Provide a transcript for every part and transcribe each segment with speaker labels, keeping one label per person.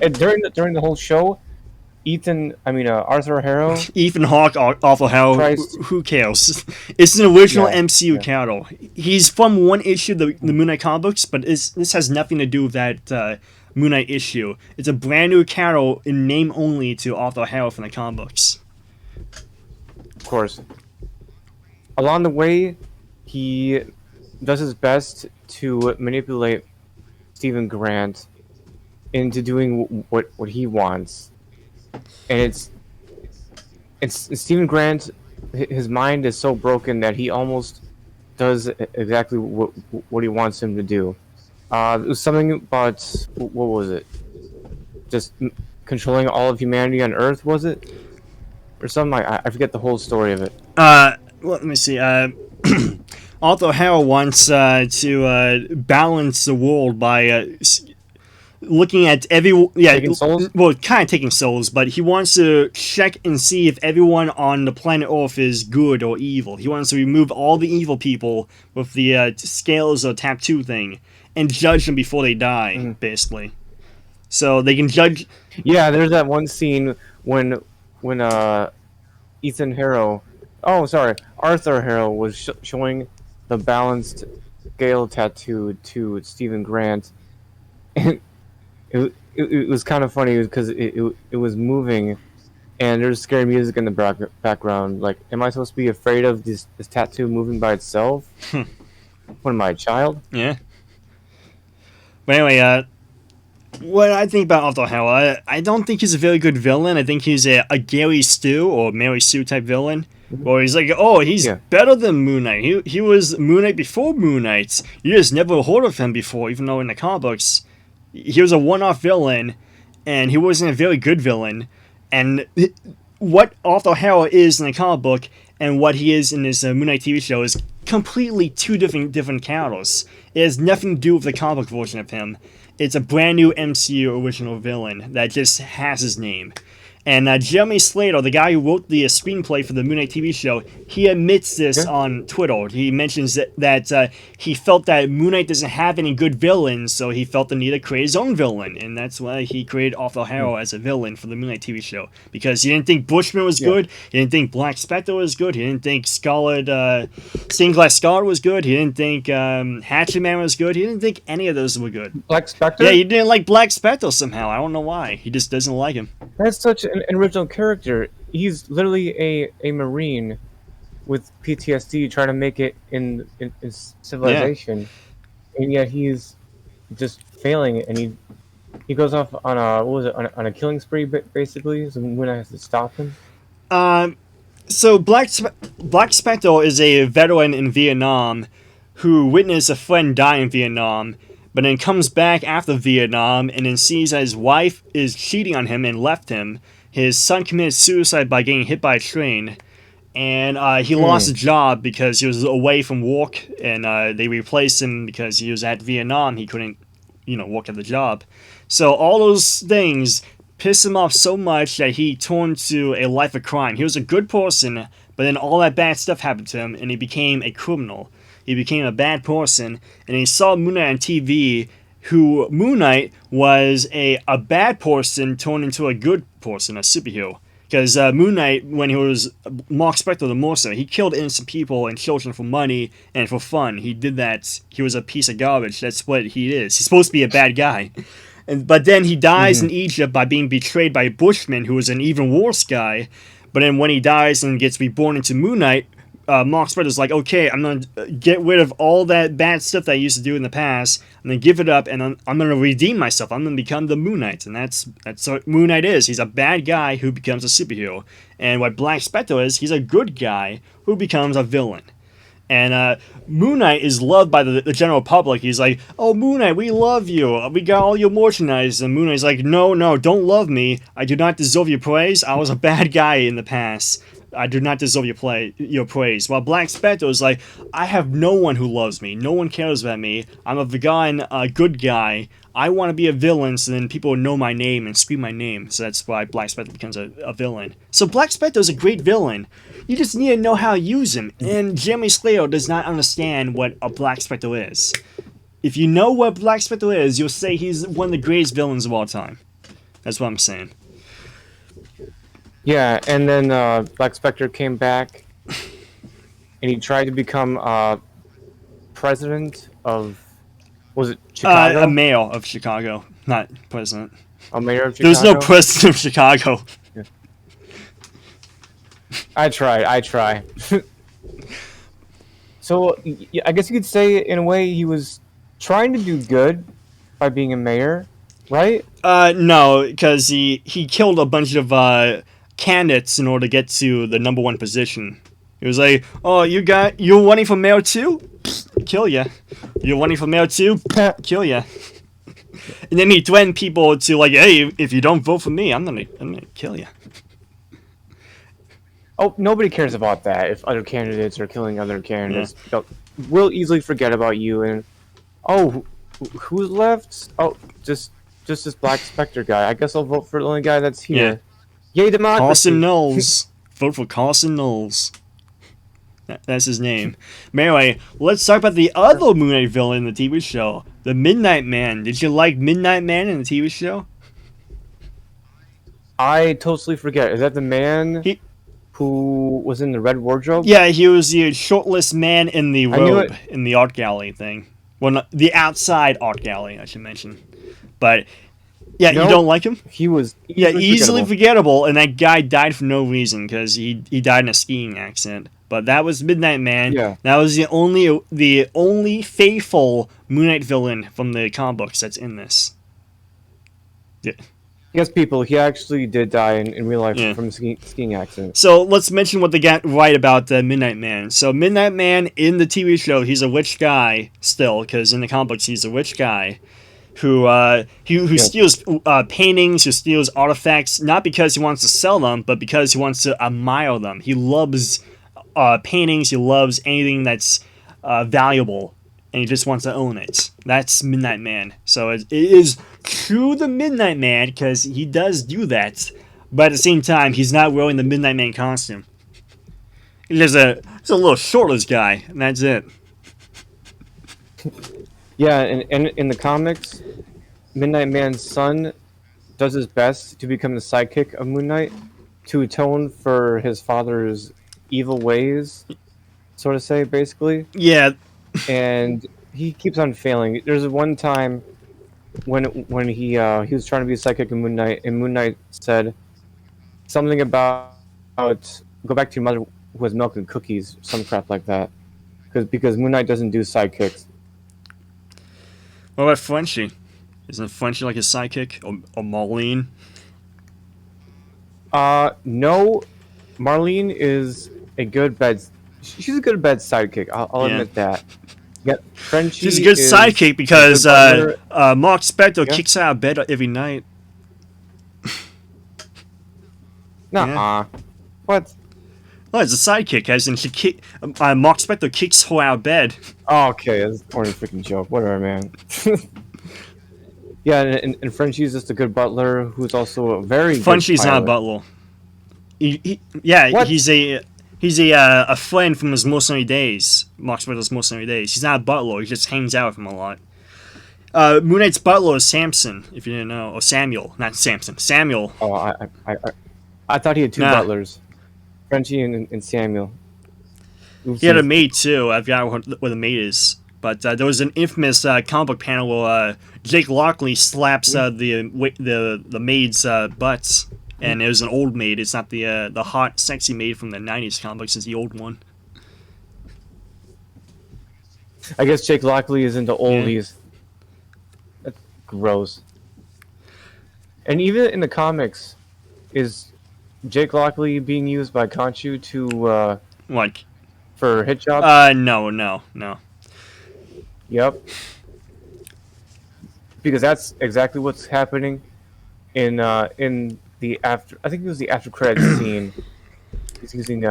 Speaker 1: during the whole show, Arthur Harrow
Speaker 2: Ethan Hawke, Awful Hell,
Speaker 1: tries to,
Speaker 2: who cares? It's an original
Speaker 1: yeah,
Speaker 2: MCU
Speaker 1: yeah,
Speaker 2: character. He's from one issue of the Moon Knight comic books, but this has nothing to do with that Moon Knight issue. It's a brand new character in name only to Arthur Harrow from the comic books.
Speaker 1: of course. Along the way, he does his best to manipulate Stephen Grant into doing what he wants, and it's Stephen Grant. His mind is so broken that he almost does exactly what he wants him to do. It was something about what was it? Just controlling all of humanity on Earth, was it, or something? I forget the whole story of it.
Speaker 2: Let me see. Arthur Harrow wants to balance the world by looking at
Speaker 1: Taking souls.
Speaker 2: well, kind of taking souls, but he wants to check and see if everyone on the planet Earth is good or evil. He wants to remove all the evil people with the scales or tattoo thing and judge them before they die, basically. So they can judge.
Speaker 1: Yeah, there's that one scene when Ethan Harrow, oh sorry, Arthur Harrow was showing the balanced scale tattoo to Stephen Grant, and it was kind of funny because it was moving, and there's scary music in the background. Like, am I supposed to be afraid of this tattoo moving by itself? What am I, a child?
Speaker 2: Yeah. But anyway, what I think about Arthur Harrow, I don't think he's a very good villain. I think he's a Gary Stu or Mary Sue type villain. Where he's like, oh, he's better than Moon Knight. He was Moon Knight before Moon Knight. You just never heard of him before, even though in the comic books, he was a one-off villain, and he wasn't a very good villain. And what Arthur Harrow is in the comic book and what he is in this Moon Knight TV show is completely two different characters. It has nothing to do with the comic book version of him. It's a brand new MCU original villain that just has his name. And Jeremy Slater, the guy who wrote the screenplay for the Moon Knight TV show, he admits this on Twitter. He mentions that he felt that Moon Knight doesn't have any good villains, so he felt the need to create his own villain. And that's why he created Arthur Harrow as a villain for the Moon Knight TV show. Because he didn't think Bushman was good, he didn't think Black Spectre was good, he didn't think Stained Glass Scarlet was good, he didn't think Hatchet Man was good, he didn't think any of those were good.
Speaker 1: Black Spectre?
Speaker 2: Yeah, he didn't like Black Spectre somehow. I don't know why. He just doesn't like him.
Speaker 1: That's such an original character. He's literally a Marine with PTSD trying to make it in civilization, and yet he's just failing. And he goes off on on a killing spree basically. So Moon Knight has to stop him.
Speaker 2: So Black Spectre is a veteran in Vietnam who witnessed a friend die in Vietnam, but then comes back after Vietnam and then sees that his wife is cheating on him and left him. His son committed suicide by getting hit by a train, and he lost his job because he was away from work, and they replaced him because he was at Vietnam. He couldn't, work at the job. So all those things pissed him off so much that he turned to a life of crime. He was a good person, but then all that bad stuff happened to him, and he became a criminal. He became a bad person, and he saw Moon Knight on TV, who Moon Knight was a bad person turned into a good person, a superhero. Because Moon Knight, when he was Mark Spector the Mercer, he killed innocent people and children for money and for fun. He did that. He was a piece of garbage. That's what he is. He's supposed to be a bad guy. But then he dies in Egypt by being betrayed by Bushman, who was an even worse guy. But then when he dies and gets reborn into Moon Knight, Mark Spector's like, okay, I'm going to get rid of all that bad stuff that I used to do in the past. I'm going to give it up, and I'm going to redeem myself. I'm going to become the Moon Knight, and that's what Moon Knight is. He's a bad guy who becomes a superhero. And what Black Spectre is, he's a good guy who becomes a villain. And Moon Knight is loved by the general public. He's like, oh, Moon Knight, we love you. We got all your merchandise. And Moon Knight's like, no, don't love me. I do not deserve your praise. I was a bad guy in the past. I do not deserve your praise. While Black Spectre is like, I have no one who loves me. No one cares about me. I'm a vegan, good guy. I want to be a villain so then people know my name and scream my name. So that's why Black Spectre becomes a villain. So Black Spectre is a great villain. You just need to know how to use him. And Jeremy Slater does not understand what a Black Spectre is. If you know what Black Spectre is, you'll say he's one of the greatest villains of all time. That's what I'm saying.
Speaker 1: Yeah, and then Black Spectre came back, and he tried to become president of, was it
Speaker 2: A
Speaker 1: Chicago?
Speaker 2: mayor of Chicago, not president.
Speaker 1: A mayor of
Speaker 2: There's no
Speaker 1: Chicago?
Speaker 2: president of Chicago.
Speaker 1: Yeah. I try. So I guess you could say, in a way, he was trying to do good by being a mayor, right?
Speaker 2: No, because he killed a bunch of candidates in order to get to the #1 position. He was like, "Oh, you're running for mayor too? Psst, kill ya. You're running for mayor too? Psst, kill ya." And then he threatened people to like, "Hey, if you don't vote for me, I'm gonna kill you."
Speaker 1: Oh, nobody cares about that. If other candidates are killing other candidates, we'll easily forget about you. And oh, who's left? Oh, just this Black Spectre guy. I guess I'll vote for the only guy that's here. Yay, democracy!
Speaker 2: Carson Knowles. Vote for Carson Knowles. That's his name. But anyway, let's talk about the other Moon Knight villain in the TV show, the Midnight Man. Did you like Midnight Man in the TV show?
Speaker 1: I totally forget. Is that the man
Speaker 2: He-
Speaker 1: who was in the red wardrobe?
Speaker 2: Yeah, he was the shortless man in the
Speaker 1: I knew
Speaker 2: robe
Speaker 1: it.
Speaker 2: in the art gallery thing. Well, not, the outside art gallery, I should mention. But yeah, you
Speaker 1: Nope.
Speaker 2: don't like him?
Speaker 1: He was
Speaker 2: Easily forgettable, and that guy died for no reason because he died in a skiing accident. But that was Midnight Man.
Speaker 1: Yeah.
Speaker 2: That was the only faithful Moon Knight villain from the comic books that's in this. Yeah.
Speaker 1: Yes, people. He actually did die in real life
Speaker 2: Yeah.
Speaker 1: from a skiing accident.
Speaker 2: So let's mention what they got right about Midnight Man. So Midnight Man in the TV show, he's a rich guy still, because in the comic books he's a rich guy who steals paintings, who steals artifacts, not because he wants to sell them, but because he wants to admire them. He loves paintings. He loves anything that's valuable, and he just wants to own it. That's Midnight Man. So it is true the Midnight Man because he does do that, but at the same time, he's not wearing the Midnight Man costume. He's a little shortless guy, and that's it.
Speaker 1: Yeah, and in the comics, Midnight Man's son does his best to become the sidekick of Moon Knight to atone for his father's evil ways, sort of say, basically.
Speaker 2: Yeah,
Speaker 1: And he keeps on failing. There's one time when he was trying to be a sidekick of Moon Knight, and Moon Knight said something about go back to your mother who has milk and cookies, some crap like that. Because Moon Knight doesn't do sidekicks.
Speaker 2: what about Frenchie? Isn't Frenchie like his sidekick or Marlene?
Speaker 1: No, Marlene is a good bed. She's a good bed sidekick. I'll
Speaker 2: Yeah.
Speaker 1: admit that. Yeah, Frenchie.
Speaker 2: She's a good
Speaker 1: is
Speaker 2: sidekick because
Speaker 1: a good butler.
Speaker 2: Mark Spector
Speaker 1: Yeah.
Speaker 2: kicks her out of bed every night.
Speaker 1: Nuh-uh. What?
Speaker 2: Oh, it's a sidekick, as in Mark Spector kicks her out of bed.
Speaker 1: Oh, okay, that's a corny freaking joke. Whatever, man. Yeah, and Frenchie's just a good butler who's also a very good
Speaker 2: Frenchie's not a
Speaker 1: pilot.
Speaker 2: butler.
Speaker 1: What?
Speaker 2: He's a friend from his mercenary days. Mark Spector's mercenary days. He's not a butler. He just hangs out with him a lot. Moon Knight's butler is Samson, if you didn't know, or Samuel, not Samson. Samuel.
Speaker 1: Oh, I thought he had two
Speaker 2: Nah.
Speaker 1: butlers, Frenchie and Samuel.
Speaker 2: He had a maid too. I forgot what the maid is. But there was an infamous comic book panel where Jake Lockley slaps the maid's butts, and it was an old maid. It's not the hot, sexy maid from the '90s comic books. It's the old one.
Speaker 1: I guess Jake Lockley is into oldies. That's gross. And even in the comics, is Jake Lockley being used by Khonshu to
Speaker 2: Like,
Speaker 1: for hit jobs?
Speaker 2: no.
Speaker 1: Yep. Because that's exactly what's happening in the after. I think it was the after credits scene. He's using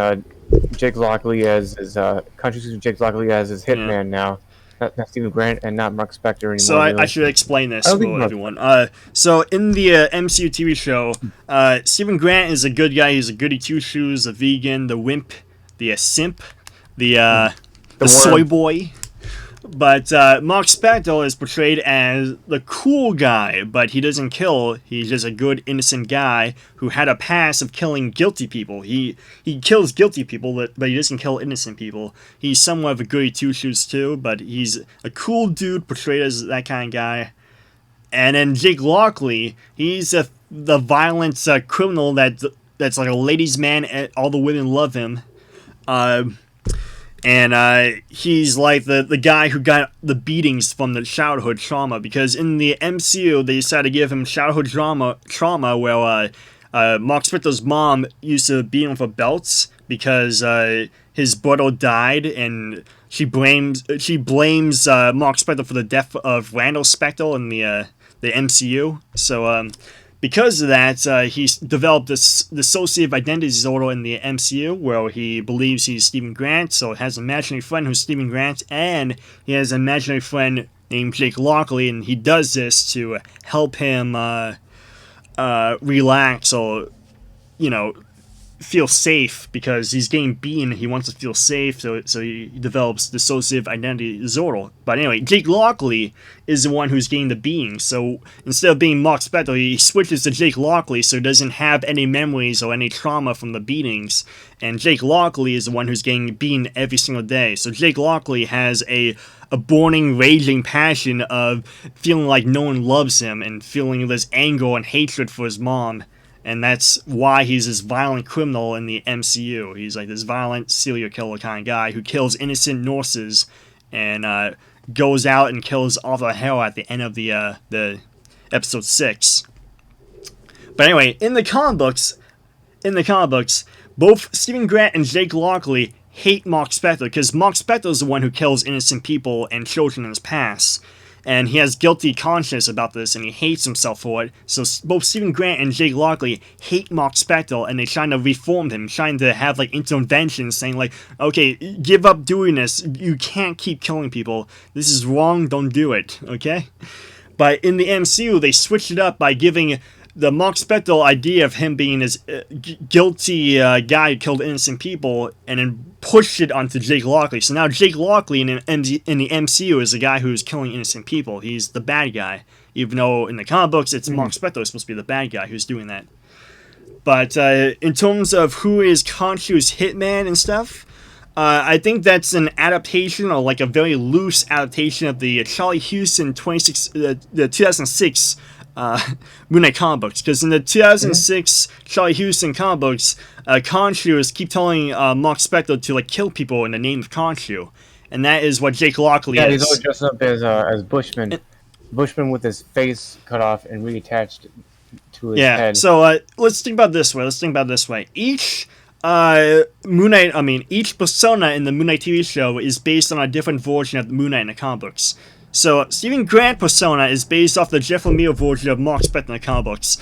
Speaker 1: Jake Lockley as his Khonshu's using Jake Lockley as his hitman now. Not Stephen Grant and not Mark Spector anymore.
Speaker 2: So I
Speaker 1: really.
Speaker 2: should explain this
Speaker 1: I don't think
Speaker 2: for
Speaker 1: Mark-
Speaker 2: everyone. So in the MCU TV show, Stephen Grant is a good guy. He's a goody two shoes, a vegan, the wimp, the simp, the
Speaker 1: worm.
Speaker 2: soy boy. But Mark Spector is portrayed as the cool guy, but he doesn't kill. He's just a good, innocent guy who had a past of killing guilty people. He kills guilty people, but he doesn't kill innocent people. He's somewhat of a goody two shoes too, but he's a cool dude portrayed as that kind of guy. And then Jake Lockley, he's the violent criminal that's like a ladies' man. And all the women love him. And he's like the guy who got the beatings from the childhood trauma, because in the MCU they decided to give him childhood trauma where Mark Spector's mom used to beat him for belts because his brother died, and she blames Mark Spector for the death of Randall Spector in the MCU. So because of that, he's developed this dissociative identity disorder in the MCU, where he believes he's Stephen Grant, so has an imaginary friend who's Stephen Grant, and he has an imaginary friend named Jake Lockley, and he does this to help him relax, or, you know, feel safe, because he's getting beaten. He wants to feel safe, so he develops dissociative identity disorder. But anyway, Jake Lockley is the one who's getting the beating. So instead of being Mark Spector, he switches to Jake Lockley, so he doesn't have any memories or any trauma from the beatings. And Jake Lockley is the one who's getting beaten every single day. So Jake Lockley has a burning, raging passion of feeling like no one loves him, and feeling this anger and hatred for his mom. And that's why he's this violent criminal in the MCU. He's like this violent serial killer kind of guy who kills innocent nurses, and goes out and kills Arthur Harrow at the end of the episode 6. But anyway, in the comic books, both Stephen Grant and Jake Lockley hate Mark Spector, because Mark Spector is the one who kills innocent people and children in his past. And he has guilty conscience about this, and he hates himself for it. So both Stephen Grant and Jake Lockley hate Mark Spector, and they're trying to reform him, trying to have like interventions, saying like, okay, give up doing this. You can't keep killing people. This is wrong. Don't do it. Okay. But in the MCU, they switched it up by giving the Mark Spector idea of him being this guilty guy who killed innocent people, and then pushed it onto Jake Lockley. So now Jake Lockley in the MCU is the guy who's killing innocent people. He's the bad guy, even though in the comic books it's Mark Spector who's supposed to be the bad guy who's doing that. But in terms of who is Khonshu's hitman and stuff, I think that's an adaptation, or like a very loose adaptation of the Charlie Houston the 2006 Moon Knight comic books, because in the 2006 Charlie Houston comic books, Khonshu is keep telling Mark Spector to like kill people in the name of Khonshu, and that is what Jake Lockley is.
Speaker 1: Yeah, he's always dressed up as Bushman. Bushman with his face cut off and reattached to his head.
Speaker 2: So let's think about it this way. Each each persona in the Moon Knight TV show is based on a different version of the Moon Knight in the comic books. So Stephen Grant persona is based off the Jeff Lemire version of Mark Spector in the comic books.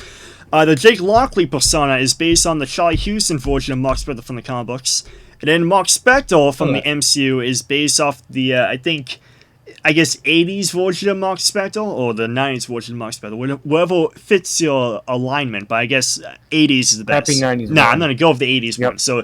Speaker 2: The Jake Lockley persona is based on the Charlie Houston version of Mark Spector from the comic books. And then Mark Spector from the MCU is based off the, I guess 80s version of Mark Spector, or the 90s version of Mark Spector, whatever fits your alignment, but I guess 80s is the best.
Speaker 1: Happy 90s.
Speaker 2: Nah, I'm going to go with the 80s one. So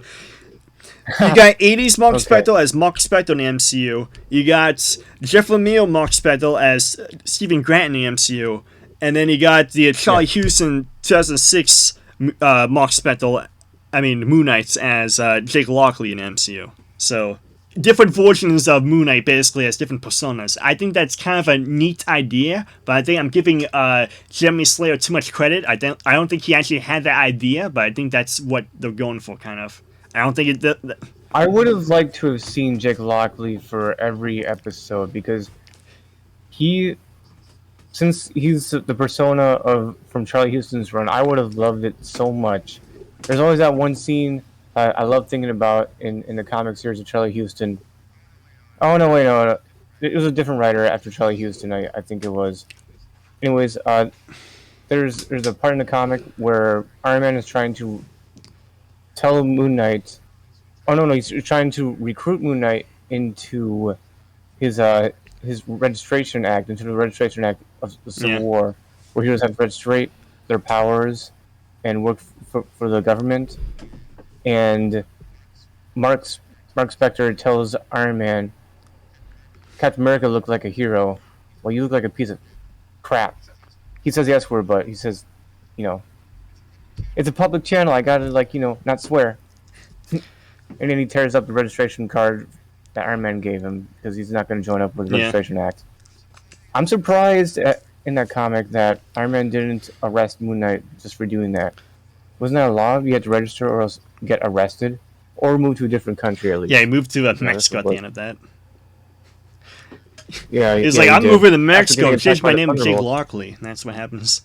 Speaker 2: you got 80s Mark Spector as Mark Spector in the MCU. You got Jeff Lemire Mark Spector as Stephen Grant in the MCU. And then you got the Charlie Houston 2006 Mark Spector, Moon Knight, as Jake Lockley in the MCU. So different versions of Moon Knight basically as different personas. I think that's kind of a neat idea, but I think I'm giving Jeremy Slayer too much credit. I don't think he actually had that idea, but I think that's what they're going for, kind of. I don't think it.
Speaker 1: I would have liked to have seen Jake Lockley for every episode, because since he's the persona from Charlie Houston's run, I would have loved it so much. There's always that one scene I love thinking about in the comic series of Charlie Houston. Oh no, wait, no, it was a different writer after Charlie Houston. I think it was. Anyways, there's a part in the comic where Iron Man is trying to tell Moon Knight. Oh no, he's trying to recruit Moon Knight into his registration act, into the registration act of the Civil War, where heroes have to registrate their powers and work for the government. And Mark Spector tells Iron Man, Captain America looked like a hero. Well, you look like a piece of crap. He says the S word, but he says, you know, it's a public channel. I gotta, like, not swear. And then he tears up the registration card that Iron Man gave him because he's not going to join up with the
Speaker 2: Yeah.
Speaker 1: Registration Act. I'm surprised in that comic that Iron Man didn't arrest Moon Knight just for doing that. Wasn't that a law? You had to register or else get arrested? Or move to a different country at least.
Speaker 2: Yeah, he moved to
Speaker 1: Yeah,
Speaker 2: Mexico at the end of that.
Speaker 1: Yeah,
Speaker 2: He's
Speaker 1: yeah,
Speaker 2: like,
Speaker 1: he
Speaker 2: I'm
Speaker 1: did.
Speaker 2: moving to
Speaker 1: After
Speaker 2: Mexico,
Speaker 1: getting
Speaker 2: change
Speaker 1: attacked
Speaker 2: my
Speaker 1: by the
Speaker 2: name to Jake
Speaker 1: Thunderbolt.
Speaker 2: Lockley. And that's what happens.